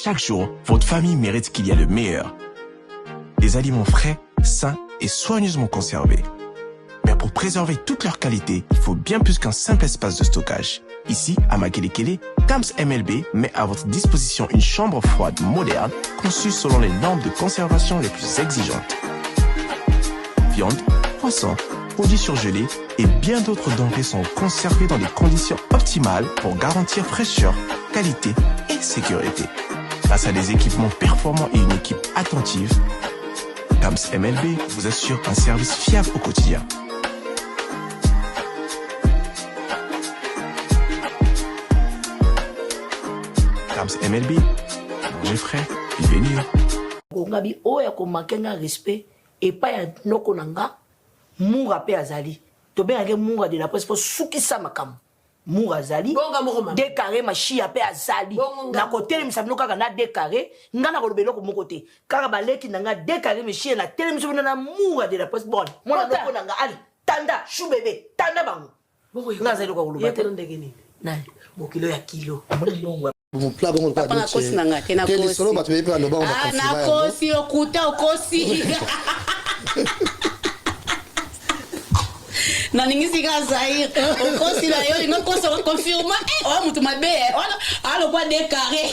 chaque jour, votre famille mérite qu'il y ait le meilleur. Des aliments frais, sains et soigneusement conservés. Mais pour préserver toute leur qualité, il faut bien plus qu'un simple espace de stockage. Ici, à Makelekele, Tams MLB met à votre disposition une chambre froide moderne conçue selon les normes de conservation les plus exigeantes. Viande, poisson, produits surgelés et bien d'autres denrées sont conservés dans des conditions optimales pour garantir fraîcheur, qualité et sécurité. Grâce à des équipements performants et une équipe attentive, Tams MLB vous assure un service fiable au quotidien. Tams MLB, manger frais, bienvenue. Ngabi oya ko mankenga respect et pas ya noko nanga munga pe azali to be ngé munga de la presse pour sukisa makam munga azali décaré machi pe azali na côté le misabino kaka na décaré ngana ko lobelo ko mokote kaka baleki nanga décaré machi na tele misabino na munga de la presse bon mona noko nanga ali tanda chou bébé tanda bango ngaza ko ko lobate ndegeni na bokilo ya kilo mbongo. Mon plat bon pas na kosi na ngake na kosi solo ba tumepe ando ba on ah na kosi okuta okosi na ningisi ka Zaire okosi na yo ngo kosi ko confirma oh mutu mabe ona alo pas décaré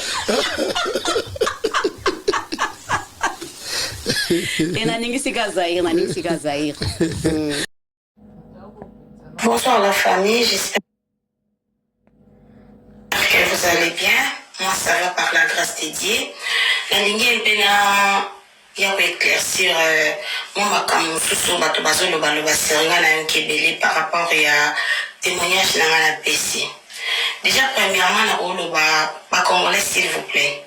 et na ningisi ka Zaire Bonsoir la famille, j'espère que vous allez bien. Moi, ça va par la grâce de Dieu. La ligne est bien, il y a éclaircir mon macam sous bateau bazolo baloba seringa na nkebele par rapport à témoignage dans la PC. Déjà premièrement na oloba ba congolais s'il vous plaît.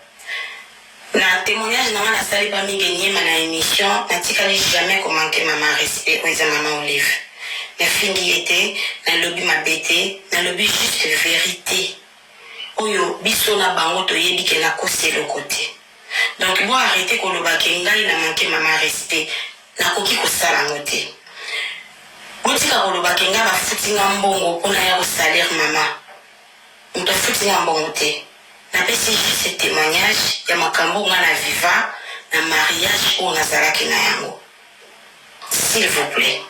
Na témoignage dans la salle pas mi gagner ma émission, na tikali jamais commenter maman respect aux maman Olive. La fille était na lobby ma bête, na lobby juste vérité. Oyo biso na bango to yebi ke na kosi le côté. Donc bon arrêter ko lo bakengai na manquer maman respect na koki ko sala ngote. Botika ko lo bakenga ba futinga mbongo pona ya ko salaire maman. On te futinga mbongo te. Na pesi ce témoignage ya makambo nga na viva na mariage ou na zalaki na yango. S'il vous plaît.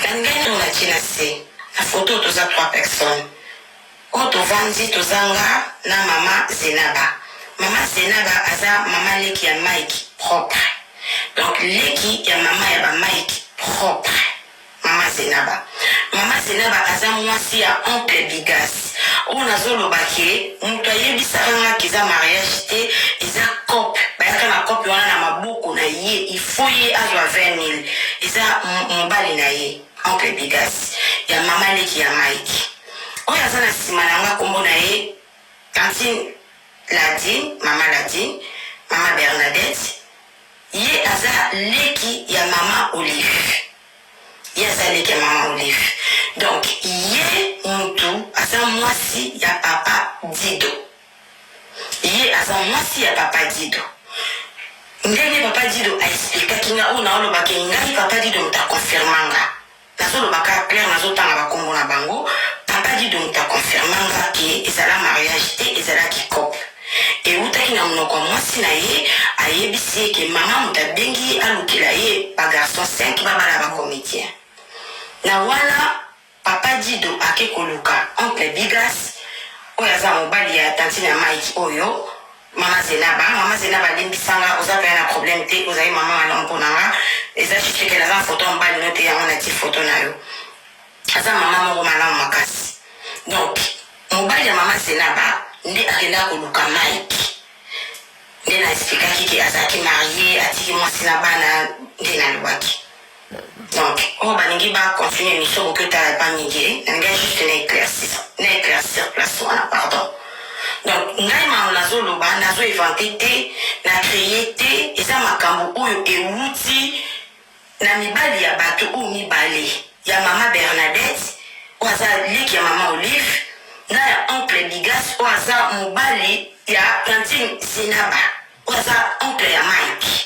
Ngai on a tinasé. La photo de ça 3 personnes. Oto vanzi tozanga na mama Zenaba. Mama Zenaba aza mama leki ya Mike propre. Donc leki ya mama ya ba Mike propre. Mama Zenaba. Mama Zenaba aza mwasi ya oncle Bigas. On a zolo bake, muto yebisa nga kiza mariage te, iza cop. Bayaka na cop wana na mabuku na ye, il faut ye azwa 20 000. Iza mbali na ye, oncle Bigas. Ya mama leki ya Mike. Oya zana simananga kombo na ye tantine Ladine, mama Bernadette. Ye aza leki ya mama Olive. Ye aza leki ya mama Olive. Donc ye mutu aza mwasi ya papa Dido. Ye aza mwasi ya papa Dido. Ndenge papa Dido a expliqué kinga ona olo bakenga papa Dido muta confirmanga. Nazo baka clair nazo tanga bakombo na bango. Papa dit donc ta confirmant que ezala mariage te ezala ki couple. Et utaki na mnoko mwasi na ye ayebisi ke mama mutabengi alukila ye ba garçon 5 babala ba comédien. Na wana papa Dido ake koluka oncle Bigas oyaza mobali ya tantine Mike oyo mama Zenaba limbisanga oza pe na problème te oza mama alomponanga eza juste que la photo mbali note ya on a ti photo na yo. Aza mama moko malamu makasi. Donc mobali ya mama Zenaba ndi akenda koluka Mike. Ndi na expliquer ki azaki marié atiki mwasi na bana ndi na lobaki. Donc on va ningi ba continuer mission que ta pas mingi nga juste n'éclaircir place wana pardon. Donc ngai ma nazo loba nazo inventer te na créer te eza makambo oyo ewuti na mibali ya bato o mibali ya mama Bernadette oaza leki ya mama Olive na ya oncle Bigas oaza mobali ya tantine Zenaba oaza oncle ya Mike.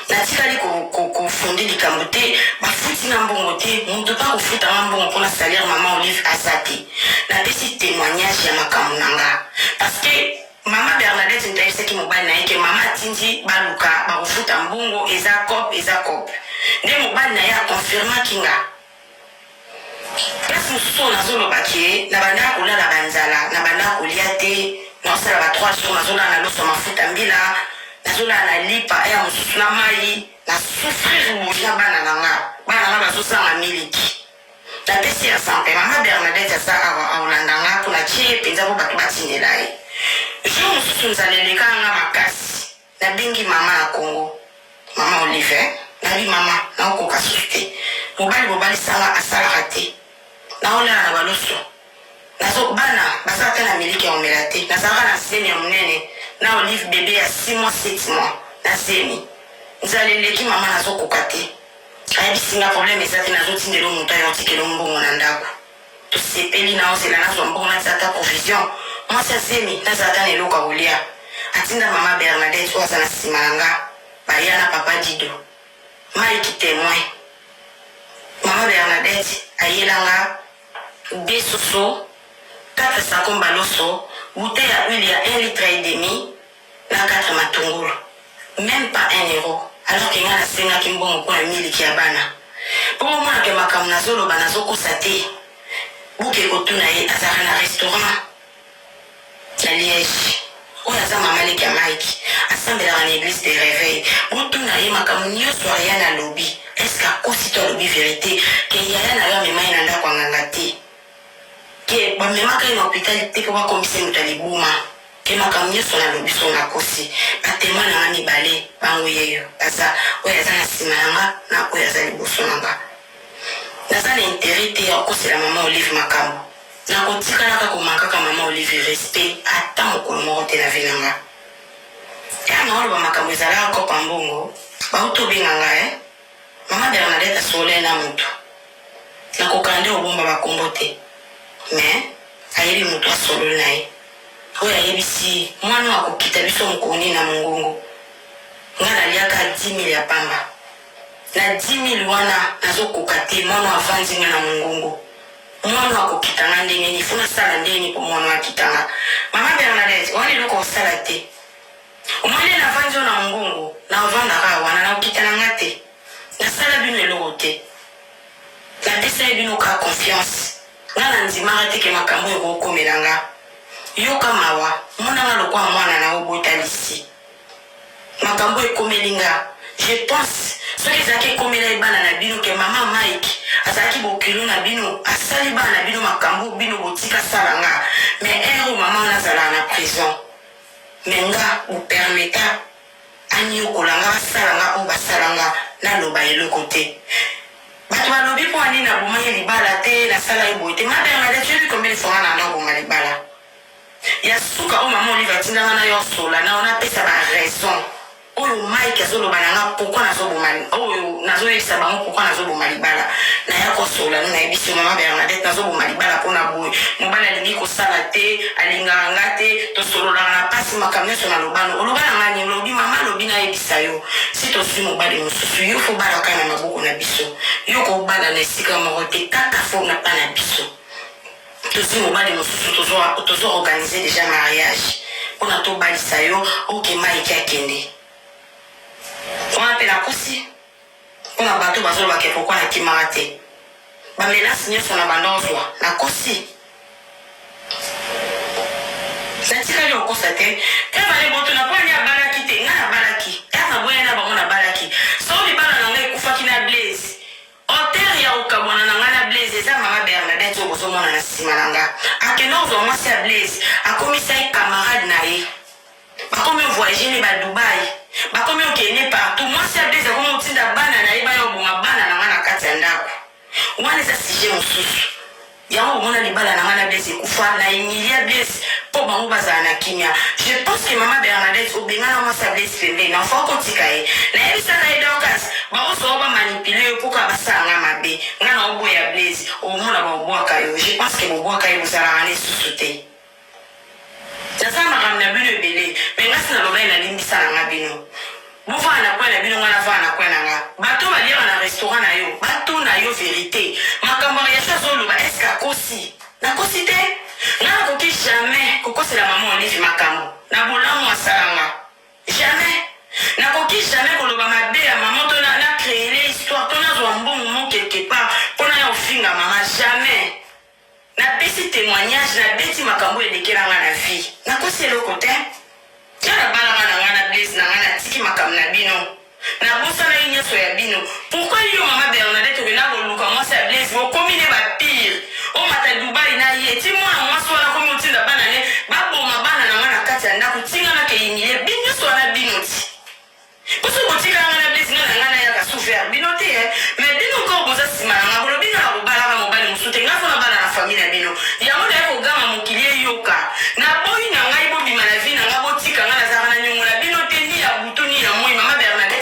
Natikali ko fondi likambo te bafuti na mbongo te mutu pa kofuta na mbongo mpona salaire mama Olive azati na pesi témoignage ya makambo nanga parce que Maman Bernadette n'était qui mobile naïke maman Tindi baluka barufuta mbungo eza cop. Ne mobile naïe a confirmé kinga. Place mususu nazolo bakie na banda kola la banzala na banda koliate na sala ba 3 jours nazola na loso mafuta mbila nazola na lipa ya mususu na mai na souffrir mojia bana bazosa na miliki. La pesi ya sampe maman Bernadette sa a Olandanga kuna chie penza bo batu batindela ye. Jo mususu nzaleleka nga makasi na bengi mama na Congo. Mama Olive na bi mama na okoka sute. Mobali sala asala rate. Na ola na baloso. Nazo bana basaka na miliki ya omelate. Na sala na seni ya munene na Olive bébé ya 6 mois 7 mois na seni. Nzaleleki mama nazo kokate. Ayi singa problème ezati nazo tindelo muta yo tikelo mbongo na ndako. To sepeli na osela nazo mbongo na tata provision. Moi ça semi na zata ne loka olia. Atinda mama Bernadette oza na simanga. Bayana papa Dido. Mike témoin. Maman Bernadette ayelanga des soso 4 sacons baloso bouteille à huile à 1,5 litre na 4 matungulu même pas 1 euro alors que ngana senga kimbongo kwa miliki ya bana pour moi que makamu nazolo banazo kosate buke kotuna ye azara na restaurant la Liège oya za mama leki ya Mike assemblée dans l'église de réveil butuna ye makamu nyoso ya na lobby. Est-ce qu'à cause de la vérité, qu'il y a un ailleurs, mais il y a un angati, que même quand il y a un hôpital, tu peux voir comme c'est un talibouma, que ma camion sur la lobby sur la cosi, à témoin n'a ni balé, bangoye, à ça, où il y a un simanga, na où il y a un libosonanga. Dans un intérêt, tu as cause la maman Olive Macam. Na kotika na kako makaka maman Olive respect, attends au mort de la vilanga. Et à non, le Macam est allé encore en bongo, ba autobinganga, Maman Bernadette a solé na mutu. Na kokande obomba bakombo te. Mais ayebi mutu a solo na ye. Oya yebisi mwana akokita biso mukoni na mungongo. Nga naliaka 10,000 ya pamba. Na 10,000 wana nazokoka te mwana avanzi nga na mungongo. Mwana akokita nga ndenge nifuna sala ndenge po mwana akitanga. Mama Bernadette wani loko osala te. Omwani na vanzi na mungongo na avandaka wana na okita na nga te. La salle bino elote. La pesa bino ka confiance. Na nzima rate ke makambo eko komelanga. Yoka mawa, mona nga lokwa mwana na obotalisi. Makambo ekomelinga. Je pense so ezaki komela ebana na bino ke mama Mike azaki bokilo na bino asali bana na bino makambo bino botika salanga. Mais ero mama na zala na prison. Menga ou permeta anyo kolanga salanga o basalanga na loba eloko te. Bato balobi po ani na boma libala te la sala eboite. Ma Bernadette tu combien de fois na boma libala. Ya suka o mama Olive tinda na yo sola na ona pesa ba raison. Oyo Mike azolo bananga pourquoi nazo boma. Oyo nazo yesa bango pourquoi nazo boma libala. Na ya ko sola na ebisi mama Bernadette nazo boma libala pona boy. Mobala lingi ko sala te, alinga ngate to solo na pasi makamne so na lobano. Olobana ngani lobi mama lobi na ebisa yo. Si to si mobali mususu yo fo bala kana maboko na biso. Yo ko bala na sika morote kaka fo na pana biso. To si mobali mususu tozo organiser déjà mariage. On a to bali sayo OK Mike akende. On appelle la kosi. On a bateau bazolo ba ke pourquoi na kimarate. Ba menace nyoso na bandozwa na kosi. Natika yo kosate. Eva le boto na poni ya balaki te nga na balaki. Eva boya na bango na balaki. So bi bala na ngai kufa kina Blaise. Hotel ya ukabona na ngana Blaise eza mama Bernadette obozo mona na sima nanga. Akeno zo mwasi ya Blaise akomisa camarade na ye. Bakomi voyager ne ba Dubai. Bakomi okene partout. Mwasi ya Blaise akomi otinda bana na ye ba yo bonga bana na ngana kati ya ndako. Wana eza sujet mosusu. Yango mona libala na ngana Blaise kufa na Emilia Blaise po bango bazala na kimia. Je pense que mama Bernadette obengana mwasi ya Blaise pembe na fa kotika ye. Na ebisaka ye dokas ba oso ba manipuler pour ka basanga mabe. Ngana obo ya Blaise o mona ba obwaka yo. Je pense que obwaka ye bozala ngane susute. Jaza makamna bino ebele. Mais ngasi na loba na limbisa na ngabino. Mouva na kwa na bino ngana va na kwa na nga. Bato ba lira na restaurant na yo. Bato na yo vérité. Makambo ya chazo loba est-ce ka kosi. Na kosi te. N'a coquille jamais. Coco c'est la maman Olive Makambo. N'a boula moi salama. Jamais. N'a coquille jamais pour le bamabé à maman ton a créé l'histoire. Ton a un bon moment quelque part. Pour n'a au fin à maman jamais. N'a baissé témoignage. N'a baissé Makambo et déqué la vie. N'a quoi c'est le côté. N'a pas la blesse. N'a tiki Makam na bino. Na bosa na inya so ya bino. Pourquoi yo mama Bernadette na boluka moi ça blesse mo combiner ba pire. O mata Dubai na yeti moi so na komi utinda bana ne ba boma bana na ngana kati anda kutinga na ke yimile bino so na binoti. Poso botika ngana blesse na ngana ya ka souffrir binoti mais bino ko boza sima na ngolo bino na bala ba mobali musute ngafo na bana na famille bino. Ya mo da ko gama mokilie yoka. Na boyi na ngai bo bima na vi na ngabo tika ngana za na nyongo na binoti ni ya butuni ya moi mama Bernadette.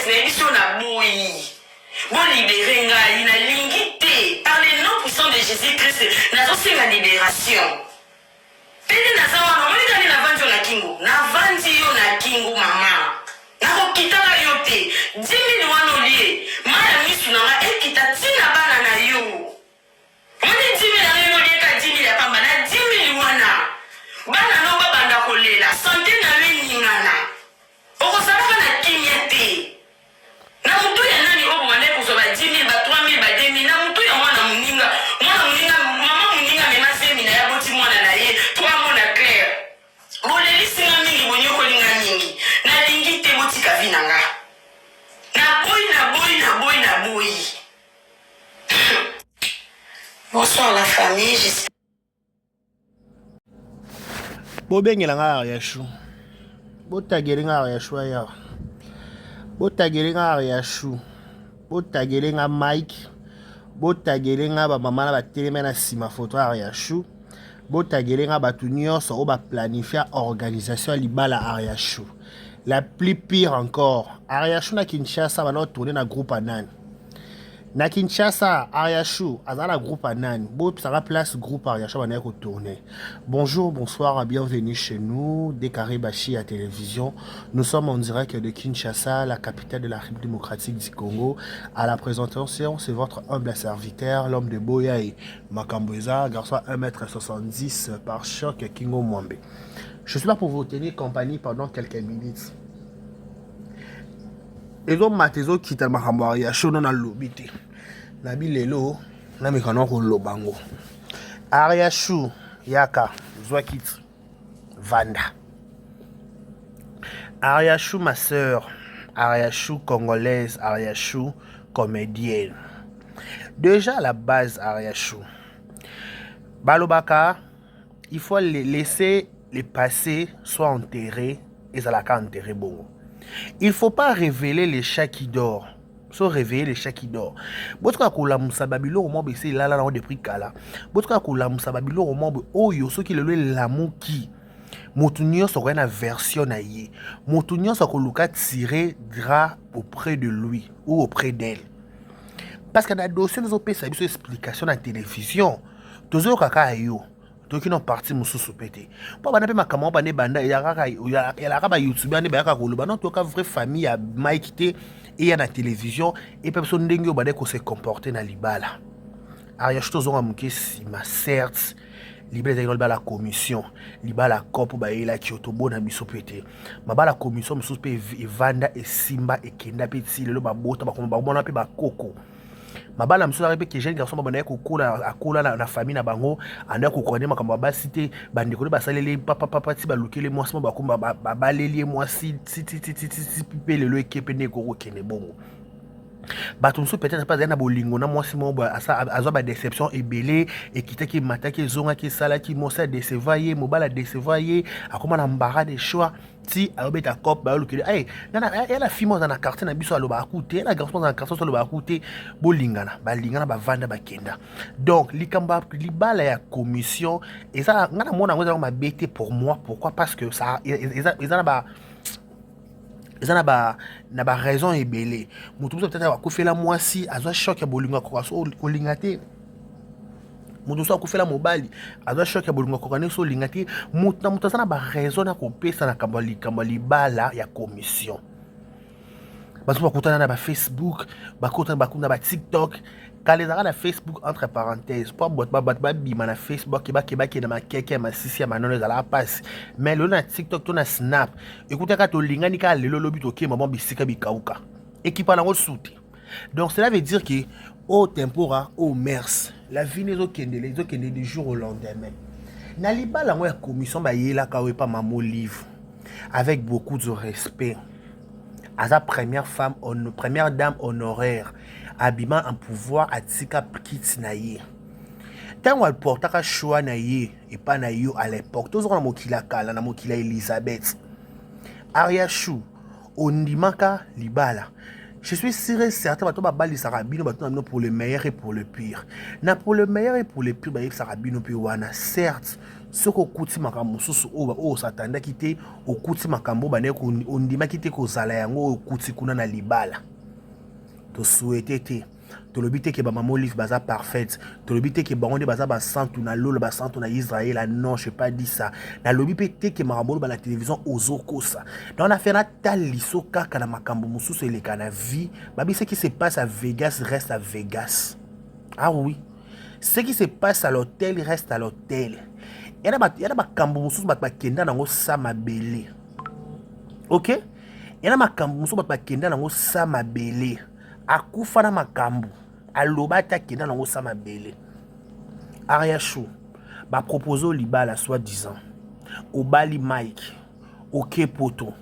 Bon libérer ngai na lingité par les noms puissants de Jésus-Christ na aussi la libération. Pele na sawa mama ni kani na vanjo na kingo. Na vanji yo na kingo mama. Na ko kitaka yote 10 000 wanolie. Maya misu na nga ekita tina bana na yo. Mani 10 000 na yo lieka 10 000 ya pamba na 10 000 wana. Bana no banda kolela santé na we ningana. Oko sabaka na kinyete. Na mutu ya nani obo wane kusoba 10 000 ba 3 000 ba 2 000 na mutu ya mwana muninga mama muninga mema semi na ya boti mwana na ye kwa mona clair boleli singa mingi bonyoko linga mingi na lingi te boti ka vinanga na boy bonsoir la famille j'espère bobengela nga Yashu botagelenga Yashu ya botagelenga Yashu botagelenga Mike botagelenga ba mama na batelema na sima photo ya Yashu botagelenga batu nyonso o ba planifier organisation libala Yashu. La plus pire encore, Yashu na Kinshasa va tourner na groupe anani. Na Kinshasa, Yashu, azala groupe anani. Bon, ça va place groupe Yashu va tourner. Bonjour, bonsoir, bienvenue chez nous, Décaré Bachi à télévision. Nous sommes en direct de Kinshasa, la capitale de la République démocratique du Congo. À la présentation, c'est votre humble serviteur, l'homme de Boyaï, Makambouza, garçon 1m70 par choc Kingo Mwambe. Je suis là pour vous tenir compagnie pendant quelques minutes. Et donc, Matézo qui t'a marre Yashu non a l'obité. Nabi lelo, na mikano ko lobango. Yashu yaka Zwakit Vanda. Yashu ma sœur, Yashu congolaise, Yashu comédienne. Déjà à la base Yashu. Balobaka, il faut laisser les passés soient enterrés et ça l'a enterré bon. Il ne faut pas révéler les chats qui dorment. Sans réveiller les chats qui dorment. Botka kola musababilo au monde c'est là on depuis kala. Botka kola musababilo au monde oyo so ki le l'amour qui motunyo so na version na ye. Motunyo so koluka tirer drap auprès de lui ou auprès d'elle. Parce que dans dossier nous opé ça explication à télévision. Tozo kaka yo. Donc ils ont parti mususu pété. Pour bana pe makama bana banda ya ba YouTube ane ba ka koloba non to ka vraie famille à Mike té et à la télévision et personne ndenge bana ko se comporter na libala. Yashu tozo ngamuke si ma certes libala zengol ba la commission libala kopo ba ela kyoto bona biso pété. Mabala commission mususu pe evanda et simba et kenda péti le ba bota ba ko ba bona pe ba koko. Mabala msula rebe ke jeune garçon babana ko kola na famille na bango anda ko connaître makamba ba cité bande ko ba salele papa ti ba lokele moi ba ko ba baleli moi si pipe le équipe ne ko kene bongo. Batumso peut-être pas na bolingo na moi si mo azo ba déception ebelé et quitter ki mataki zonga ki sala ki mo sa décevoyer mo bala décevoyer akoma na mbara des choix ti alobeta cop ba lokele ay na fimo na quartier na biso aloba akute na garçon na quartier so aloba akute bolingana ba vanda ba kenda. Donc likamba libala ya commission et ça ngana mona ngoza ma bête pour moi pourquoi parce que ça na ba raison ebele mutu peut-être va kofela moi si azo choc ya bolinga ko so lingate mutu so kofela mobali azo choc ya bolinga ko kana so lingate mutu sana ba raison na ko pesa na kambali bala ya commission bato bakutana na Facebook, bakutana na TikTok. Quand les arrêts na Facebook entre parenthèses, pour babima na Facebook keba na makeke masisi ya manono za la passe. Mais le na TikTok to na Snap, écoutez quand to lingani ka lelo lobi to ke maman bisika bikauka. Équipa na soute. Donc cela veut dire que au tempora, au mers, la vie n'est aucun du jour au lendemain. Naliba la commission ba yela ka pas maman livre avec beaucoup de respect. À sa première dame honoraire, habillement en pouvoir à tika kit na ye. Tant on porta ka choix na ye et pas na yo à l'époque. Tous on mokila kala na mokila Elisabeth. Ariachou, ondimaka libala. Je suis sûr et certain que bali sarabino pour le meilleur et pour le pire. Na pour le meilleur et pour le pire, ba sarabino puis wana certes. Ce que kuti makambo susu o satanda kite o kuti makambo bane ko ondima kite ko zala yango o kuti kuna na libala. To souhaiter te to lobite ke ba maman livre baza parfaite to lobite ke bango de baza ba santu na lolo ba santu na Israël non je pas dit ça na lobite te ke makambo ba la télévision ozoko ça donc on a fait na taliso kaka na makambo mususu eleka na vie babi ce qui se passe à Vegas reste à Vegas. Ah oui, ce qui se passe à l'hôtel reste à l'hôtel. Il y a des makambo mususu ba kenda nango sama belé. OK, il y a des makambo mususu ba kenda nango sama belé. Akufa na makambo aloba ta kenda nango sama belé. Ariachou ba proposer libala soi-disant au bali Mike OK poto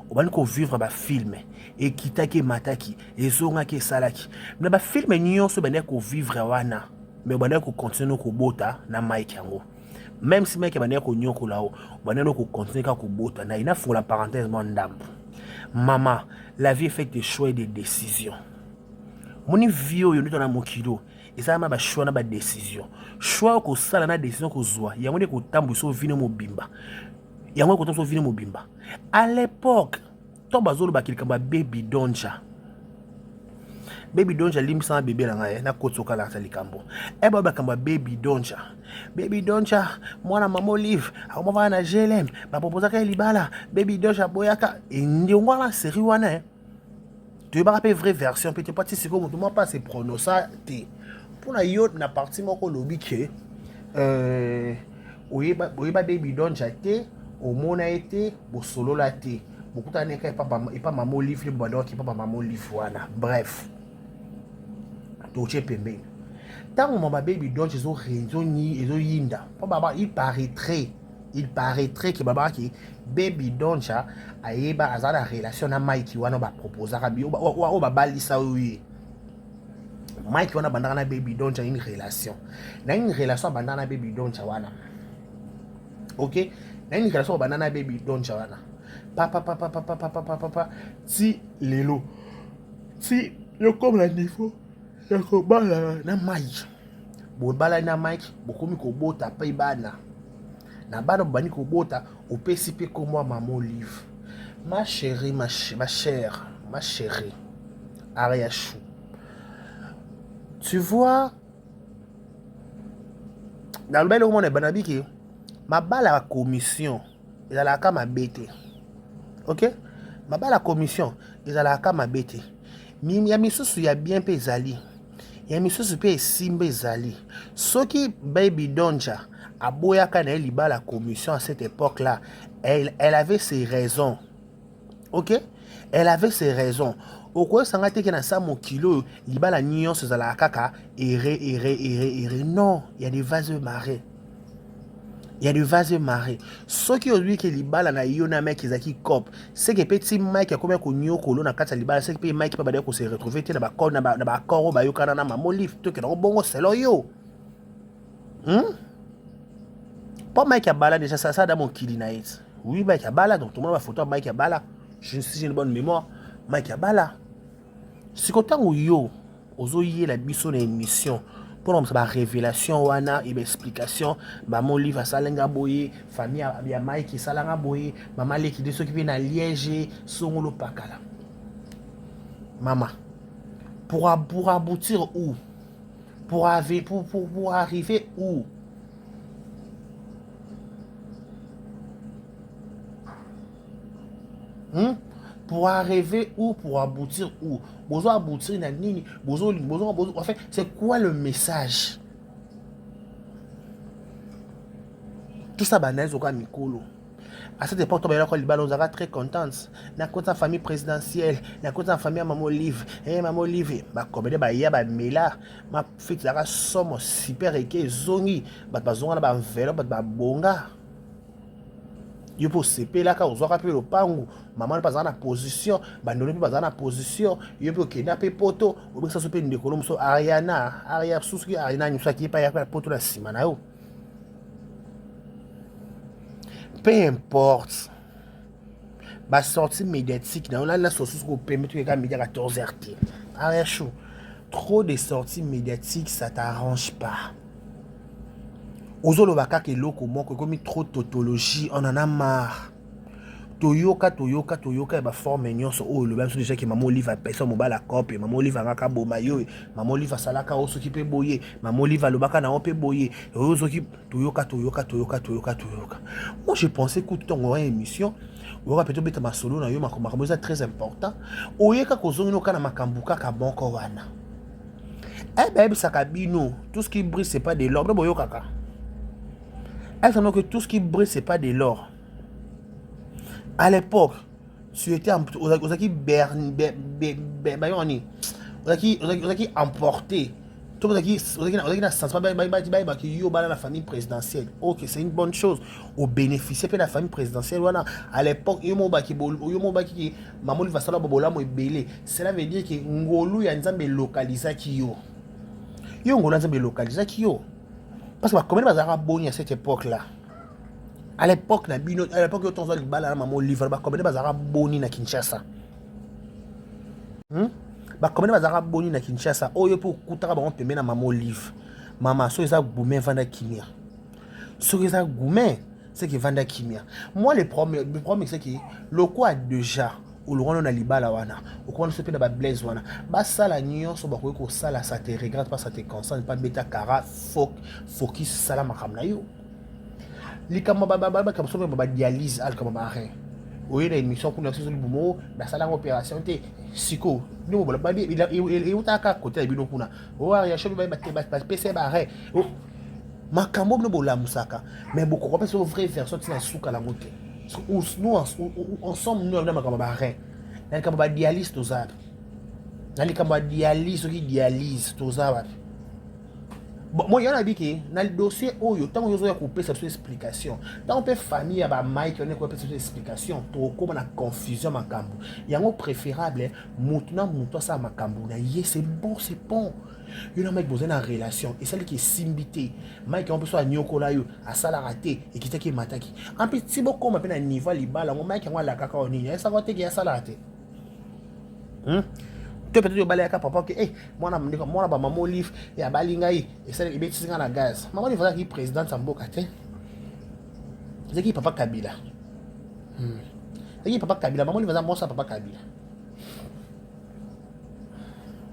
obani ko vivre ba film et kitaki mataki ezonga ke salaki mais ba film nyonso bane ko vivre wana mais bane ko continuer ko bota na Mike yango. Même si mec bane ko nyoko lao bane ko continuer ka ko bota na ina font la parenthèse mon ndambo. Maman, la vie est faite de choix et de décisions. Moni vio yo na mokilo eza ma ba choix na ba décision. Choix ko sala na décision ko zwa yango de ko tambu so vino mobimba. Yango ko tambu so vino mobimba. À l'époque, to bazolo ba kilika ba baby donja. Baby donja limsa bébé la ngaye na kotoka la likambo. E ba kamba baby donja. Baby donja mwana mama Olive akomava na GLM ba proposa ka libala baby donja boyaka e ndiongo la série wana. Tu vas rappeler vraie version peut-être pas si comme moi pas se prononcer pour la yacht na partie moko lobi ke oyiba baby donja te au mona été bo solo la te beaucoup tane ka pas maman Olive le bonheur qui pas maman Olive wana bref toche pembe tant mon baby donja zo raison ni ezo yinda pas baba il paraîtrait que baba qui baby donja ayeba azala relation na Mike wana ba proposer ka bi o ba balisa oui Mike wana bandana na baby donja une relation bandana na baby donja wana. OK, na une relation bandana na baby donja wana papa si lelo si yo comme la niveau ya ko bala na Mike bo bala na Mike bokomi ko bota pa ibana na bana bani ko bota au PCP comme moi maman Olive. Ma chérie, ma chérie, Ariachou. Tu vois, dans le bel monde de Banabiki, ma balle à la commission, ils allaient à ma bête. OK? Ma balle à la commission, ils allaient à ma bête. Mais il y a mis sous, il y a bien pesali. Il y a mis sous, il y a simbe zali. Ce qui, baby donja, à Boyaka, elle a la commission à cette époque-là, elle avait ses raisons. OK, elle avait ses raisons. Au quoi ça n'a été que dans ça mon kilo, il la nuance à la caca, errer. Non, il y a des vases marées. Ce qui aujourd'hui que libala na yona mec ezaki cop, c'est que petit Mike a comme ko nyoko lo na kata libala, c'est que Mike pas ba ko se retrouver te na ba corps na ba corps ba yokana na maman livre to que na bongo c'est lo yo. Pas Mike a bala déjà ça dans mon kili na it. Oui, Mike a bala donc tout le monde va photo Mike a bala. Je suis une bonne mémoire. Mike Abala. Si quand on yo, ozo yé la biso na émission pour la révélation wana et explication, maman Olive salenga boye, famille ya Mike salanga boye, maman leki de ceux qui viennent à Liège, songolo pakala. Maman, pour aboutir où? Pour arriver où? Pour arriver où, pour aboutir où? Besoin aboutir na nini? Besoin. En fait, c'est quoi le message? Tout ça, banal, au mikolo. À cette époque, on était très contente. Dans la famille présidentielle, dans la famille Maman Olive, Maman Olive, comme il y a des là, ma fille a somme super équée, zongi, bazonga na enveloppe, bonga. Yo pour CP là, quand on rappelle le pangu, maman n'est pas en position, bandone n'est pas en position, yo pour kidnapper poto, ou bien ça se peut une décolom sur Ariana, Suski, Ariana, nous ça qui est pas y a poto la simana yo. Peu importe, la sortie médiatique, on a la sortie qu'on permet de faire média 14h. Arrête chaud. Trop de sorties médiatiques, ça t'arrange pas. Ozolo baka ke loko moko comme trop de tautologie, on en a marre. Toyoka et ba forme nyonso o le même déjà que maman Olive a personne mobile à copie, maman Olive a ngaka bomayo, maman Olive a salaka o qui peut boyer, maman Olive a le baka na on peut boyer. Ozo qui toyoka. Moi je pensais que tout en émission, on va peut-être mettre ma solo na yo makambo c'est très important. Oyeka kozongi no kana makambuka ka bonko wana. Eh ben sakabino, tout ce qui brille c'est pas de l'or, no boyo kaka. Elle sait que tout ce qui brille c'est pas de l'or. À l'époque, tu étais emporté. La famille présidentielle. Ok, c'est une bonne chose. Au bénéfice de la famille présidentielle. À l'époque, cela veut dire que Ngolu ya nzambe localisé Kiyo. Yo Ngolu nzambe localisé Kiyo. Parce que comment les Arabes à cette époque-là? À l'époque, il y a des maman Olive, comme les Arabes boni na Kinshasa. Comme les Arabes boni na Kinshasa, oh yo pour kutara ba on peut na maman Olive. Maman, so ils goumé vanda kimia. So ils goumé, c'est que vanda kimia. Moi le problème c'est que le quoi déjà ou le on a libala wana, ou quand on se fait na blaze wana. Ba sala nyon so ba ko sala ça te regarde pas ça te concerne pas beta kara focus sala makamna yo. Les camarades comme ça, dialyse, comme arrêt. Oui, les émissions pour nous, c'est le boumou, la salle d'opération, c'est psycho. Nous, il est à côté de nous. Oh, il y a chose de PC barré. Oh, ma cambo ne bola musaka. Mais beaucoup, on peut se vrai version de la souka la montée. Nous, ensemble, nous, on a un barré. Les camarades dialyse, tout ça. Les camarades dialyse, qui dialyse, tout ça. Bon, moi, il y en a dit que dans le dossier, tant que vous avez coupé cette explication, tant on peut famille, Mike, on a coupé cette explication, comme la confusion, il y a un préférable, maintenant, ça, c'est bon. Il y a un mec qui a une relation, et celle qui est simbité, Mike, on peut soit à Nyoko, à Salarate, et qui est mataki. En plus, si beaucoup on appelle un niveau, les balles, on Mike, on a la caca, et ça va être à Salarate. Tu peux te dire papa que moi maman Olive et à balingai et ça il est la gaz maman il va qui président Samboka c'est qui papa Kabila c'est qui papa Kabila maman il va moi ça papa Kabila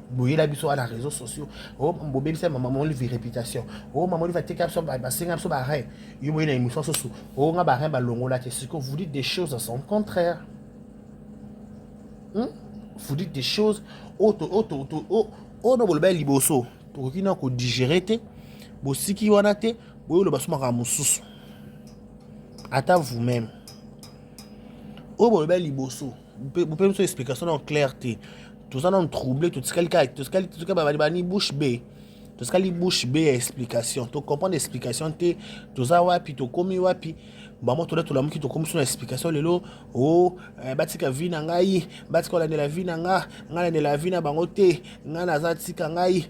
boyer la biso à la réseaux sociaux oh mon bébé c'est maman Olive réputation oh maman il va take up sur bassin sur barre il moyen une émotion sous oh nga barre balongo là c'est que vous dites des choses à son contraire. Vous dites des choses non bolba liboso to kina ko digérer te bosiki wana te boyo lo basuma ka mususu ata vous-même bolba liboso vous pouvez me explication en clarté tout ça non troublé tout ce que ba ni bouche bée tout ce que bouche bée explication to comprendre explication te tout ça wapi to komi wapi Bamo tola tola muki to comme son explication lelo batika vie na ngai batika la de la vie na nga de la vie na bango te nga na zatika ngai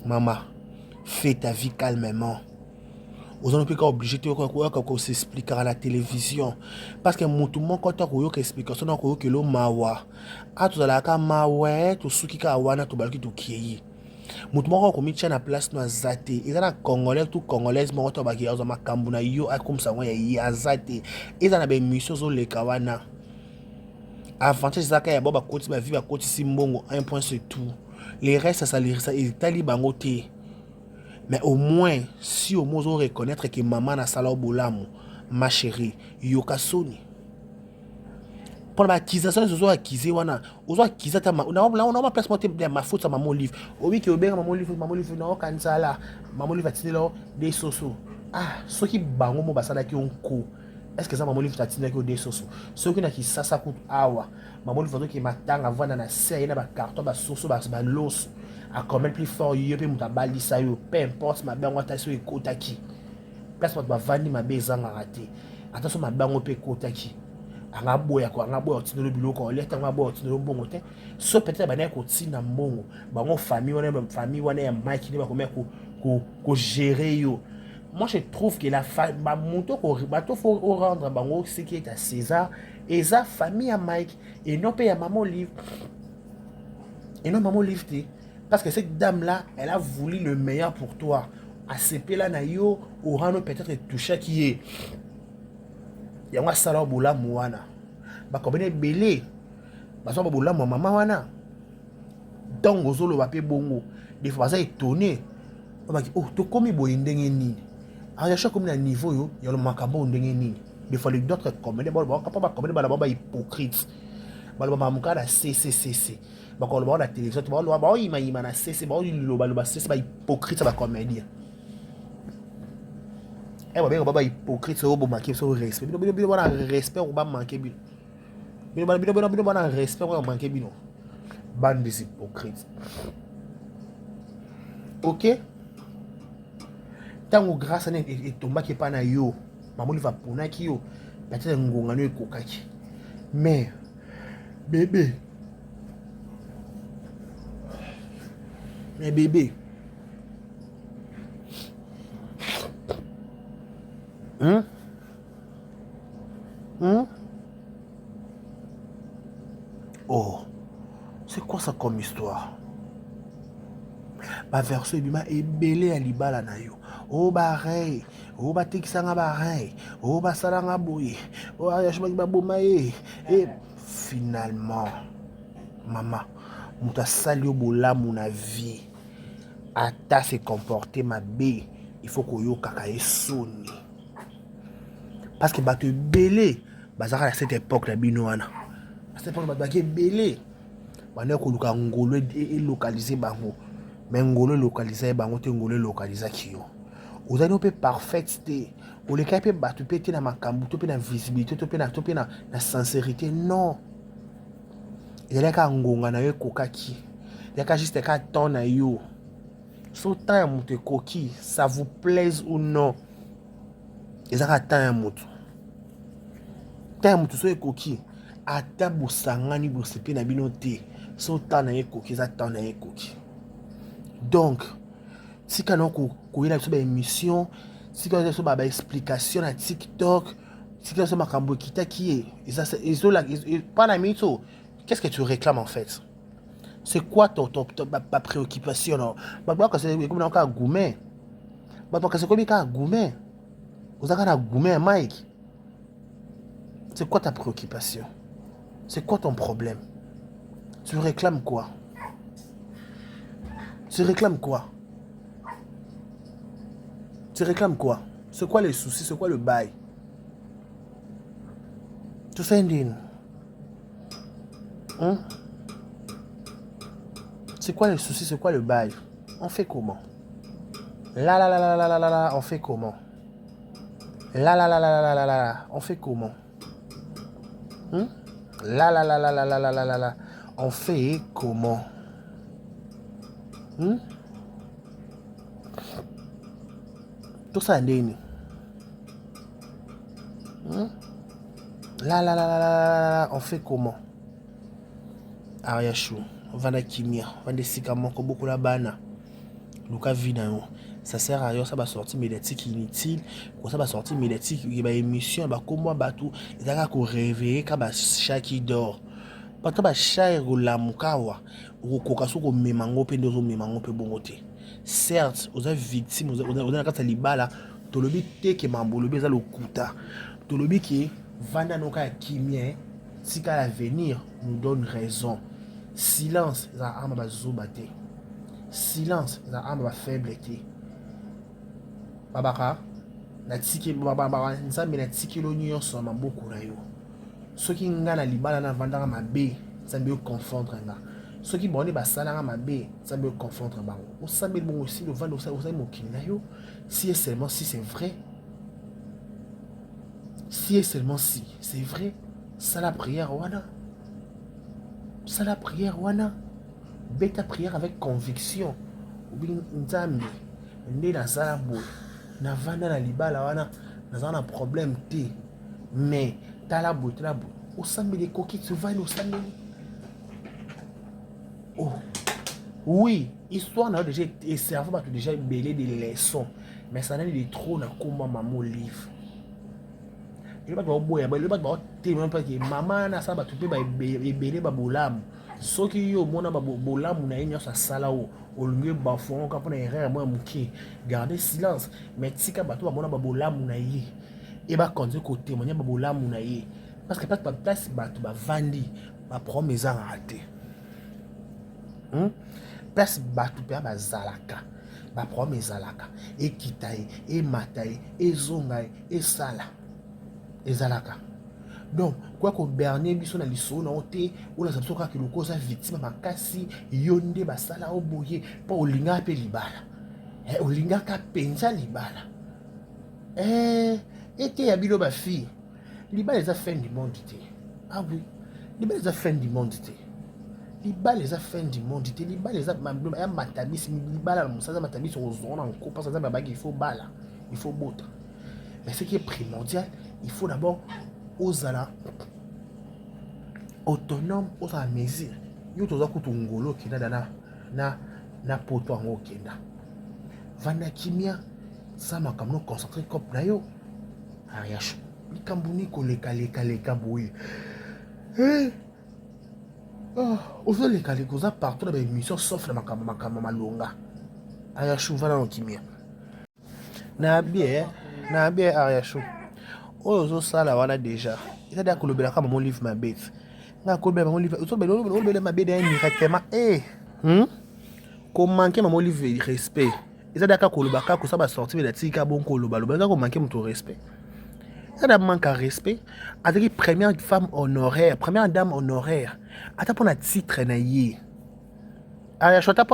maman fais ta vie calmement. Vous n'êtes pas obligé de s'expliquer à la télévision parce que tout le monde quand on a explication donc que lo mawa a tout la ka mawa to suki ka wana to balki to kiyi. Moutouman ko mi na place no azate eza congolais tout congolaise mo to ba ki azo makambu na yo comme ça ya azate eza na be mission zo le kawana avantage zaka ya boba koti ba vie ba koti simbongo un point c'est tout les restes ça les talibango te mais au moins si au moins on reconnaître que maman na sala bolamu ma chérie yoka soni pour l'accusation ils ont accusé wana ils ont accusé ta on a place monter ma faute à maman livre oui que obéir maman livre non kanza là maman livre atine là des soso ah ceux qui bango mo basala ki on ko est-ce que ça maman livre atine ki des soso ceux qui na ki ça coûte awa maman livre qui matanga vanda na serre na ba carton ba soso ba los a quand même plus fort yo pe muta bali sa yo peu importe ma bango ta so ekotaki place ba vandi ma bezanga raté attention ma bango pe ekotaki anga boya otino biloko oleta anga boya otino bongo te so peut-être ba na ko tina mbongo bango famille wana ya Mike ni ba ko ko gérer yo. Moi je trouve que la ba monto ko bato faut rendre bango ce qui est à César et sa famille à Mike et non pas à maman livre et non maman livre parce que cette dame là elle a voulu le meilleur pour toi à CP là na yo aura peut-être touché qui est yango asala bolamu wana bakobene belé bazo bolamu mama wana donc ozoloba pe bongo des fois ça étonné baki oh to komi boye ndenge nini aya chaque comme na niveau yo ya le makabo ndenge nini des fois les d'autres comme des bon capable comme des baba hypocrite baloba mamuka na CCCC bakoloba na télévision to baloba ima na CC baloba CC ba hypocrite ba comédien. Eh bien, baba hypocrite, c'est au bon manquer sur respect. Bino bana respect ou ba manquer bino. Bino bana respect ou manquer bino. Bande des hypocrites. OK? Tango grâce à et tomba qui pas na yo, maman va pona ki yo, peut-être ngongano ekokaki. Mais bébé. Oh, c'est quoi ça comme histoire? Ba verso bima ebele ya libala na yo. Oh pareil, oh ba tekisanga pareil, oh ba salanga boye, oh ayashba ba boma et finalement maman, muta sali obola mon vie. Ata se comporter ma bé, il faut que yo kaka esoni. Parce que bato belé bazaka à cette époque la binoana à cette époque bato belé bana ko luka ngolo et localiser bango mais ngolo localiser bango te ngolo localiser kio ozali pe parfaite o le kape bato pe te na makambu to pe na visibilité to pe na sincérité non il y a ka ngonga na yo kokaki il y a ka juste ka ton na yo so temps muté koki ça vous plaise ou non ezaka temps mutu temps so ekoki ata bosangani bosepe na bino te so temps na ekoki za temps na ekoki donc si kana ko yela so ba émission si kana so ba explication na TikTok si kana so makambo kitaki ezola pas na mito qu'est-ce que tu réclames en fait? C'est quoi ta préoccupation non? Ba ka c'est comme na ka gourmet ba ka c'est comme ka gourmet ozaka na gourmet Mike. C'est quoi ta préoccupation? C'est quoi ton problème? Tu réclames quoi? Tu réclames quoi? Tu réclames quoi? C'est quoi les soucis? C'est quoi le bail? Tu fais une C'est quoi les soucis? C'est quoi le bail? On fait comment? Là, on fait comment? Là, on fait comment? Là, on fait comment? Tout ça ndeni. Là, on fait comment? Ariachou, vanda kimia, vanda sika moko beaucoup la bana. Luka vina ça sert à rien ça va sortir médiatique inutile pour ça va sortir médiatique il y a émission ba kombo batu ezaka ko réveiller ka ba chaki dort pas ba chat la mukawa ko koka soko memango pe ndozo memango pe bongote certes aux victimes aux na kata libala to lobi te ke mambolo beza lokuta to lobi ki vanda noka kimien si ka l'avenir nous donne raison silence za ama bazobate silence za ama ba faiblesse babaka na tiki baba nzambe na tiki lo nyonso maboko na yo Ceux qui n'ont pas libala na vendanga mabe, ça me confondre nga. Ceux qui boni basala nga mabe, ça me confondre ba. On sambe bon aussi le vendre ça aussi mon kinayo. Si et seulement si c'est vrai. Si et seulement si c'est vrai, ça la prière wana. Ça la prière wana. Beta prière avec conviction. Ou bien nzambe. Ndé na sala bo. Na vanda na libala wana, na un problème té. Mais t'as la boue, au samedi des coquilles, tu vas au samedi. Oh, oui, histoire n'a déjà été servi, tu déjà belé des leçons, mais ça n'a pas trop na comment maman livre. Il va pas boire, il va pas témoin parce que maman na ça va tout belé babolam. Ce qui yo mona babolam na enya sa sala au lieu bafon quand on est erreur moi muki garder silence mais tika bato mona babolam na yi. Et bah quand je côté témoigner babola mounaye parce que pas de place bato ba vandi ba promesse à rater place bato pe ba zalaka ba promesse zalaka et kitaye et mataye et zongaye et sala et zalaka donc quoi que bernier biso na liso na ote ou la sabso ka ki le cause victime makasi yonde ba sala oboye pa olinga pe libala olinga ka penza libala et il y a bilo ma fille. Liba les a fait du monde. Ah oui. Liba les a fait du monde. Liba les a fait du monde. Liba les a matabis. Liba la moussa matabis aux zones en coupe. Parce que il faut bala. Il faut botre. Mais ce qui est primordial, il faut d'abord aux ala autonome aux ala mesure. Yo toza kutungolo kina dana na poto en okenda. Vanda kimia ça m'a comme nous concentré comme na yo. Ariacho. Likambuni koleka boye. Ozo leka koza partout dans les émissions sauf la makama malonga. Ariacho va dans kimia. Na bien Ariacho. Ozo sala wana déjà. Il a dit que le bela comme mon livre ma bête. Na ko bela mon livre. Ozo bela ma bête directement. Comment manquer mon livre respect. Il a dit que le baka ko ça va sortir de tika bon ko le balo. Ben ko manquer mon respect. Ça a manque à respect. Avec première femme honoraire, première dame honoraire. Attends pour un titre naïe. Attends quand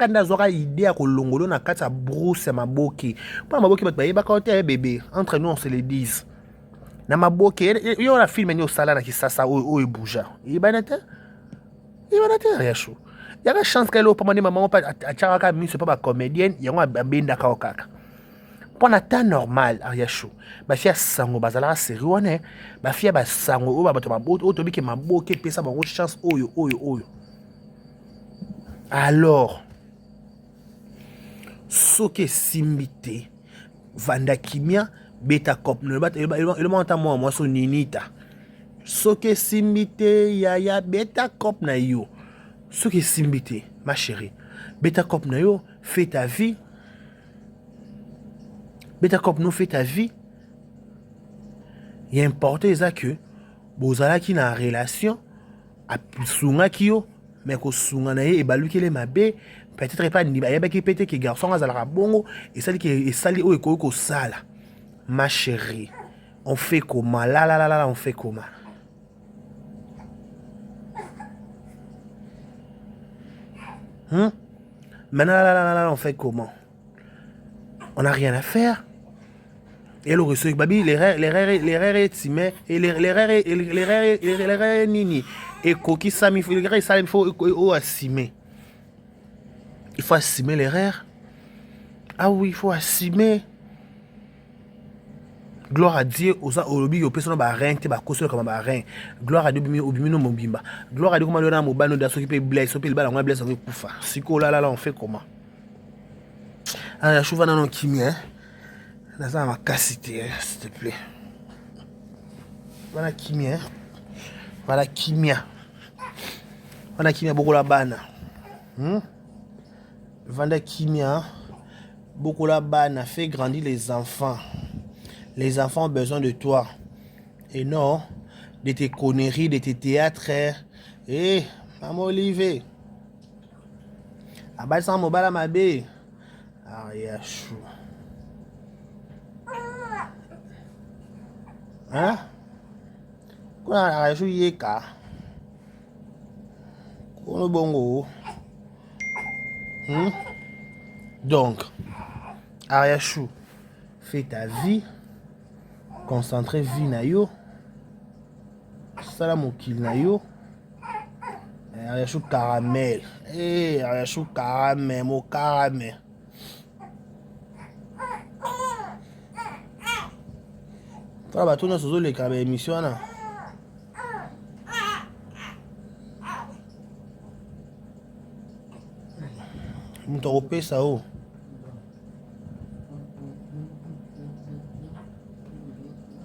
on a idée à Kolongolo na kata brousse ma boki. Pour ma boki ba côté bébé. Entre nous on se le dise. Na ma boki, il y a un film ni au salon qui ça o bouja. Il va n'être rien chaud. Il y a une chance qu'elle au pas maman pas à Charaka mi c'est pas comédienne, il y a un benda kaka. Pour un temps normal, Ariacho, ma fille a sango, bazala sérieux, ma fille a sango, ou ma autobi qui m'a boqué, pesa ma chance, oyo. Alors, ce qui est simité, Vanda Kimia, beta cop, le montant moi, son ninita. Ce qui est simité, yaya, beta cop na yo. Ce qui est simité, ma chérie, beta cop na yo, fais ta vie. Beta cop nous fait ta vie. Il est important que bozala qui na relation a sunga kio mais ko sunga na e balu kele mabe peut-être pas ni ba qui pété que garçon azala bongo et ça dit que sali o ko sala. Ma chérie, on fait comment là on fait comment? Maintenant là on fait comment? On n'a rien à faire. Et le reçu babi les rères timé et les rères nini et coquille ça il faut assumer. Il faut assumer les rères. Ah oui, il faut assumer. Gloire à Dieu aux lobby aux personnes ba rein te ba koso comme ba rein. Gloire à Dieu bimi no mobimba. Gloire à Dieu comment na mobano da s'occuper blesse s'occuper le bala on blesse on kufa. Siko là on fait comment? Ah, je vais dans chimie, hein. Dans ma cassité, s'il te plaît. Voilà chimie, hein. Voilà chimie. Voilà chimie beaucoup la banane. Voilà chimie, beaucoup la banane fait grandir les enfants. Les enfants ont besoin de toi. Et non de tes conneries, de tes théâtres. Eh, maman Olivier. Abat sans mobile ma bé. Ariacho. Hein? kuna Ariachou yeka kono bongo. Donc Ariachou, fais ta vie, concentrez vie na yo, sala mokil na yo. Ariachou caramel, Ariachou caramel, mo caramel. Fala bato na sozo leka ba émission na. Mutu akopesa o.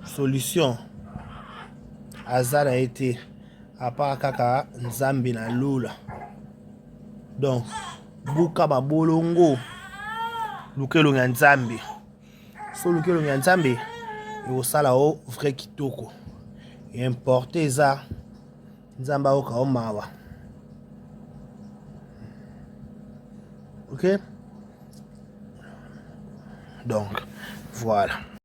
Solution azala été à part kaka nzambe na lula. Donc buka babolongo lukelo ya nzambe. So lukelo ya nzambe yosala o vrai kitoko. Importer za nzamba o ka o mawa. OK? Donc voilà.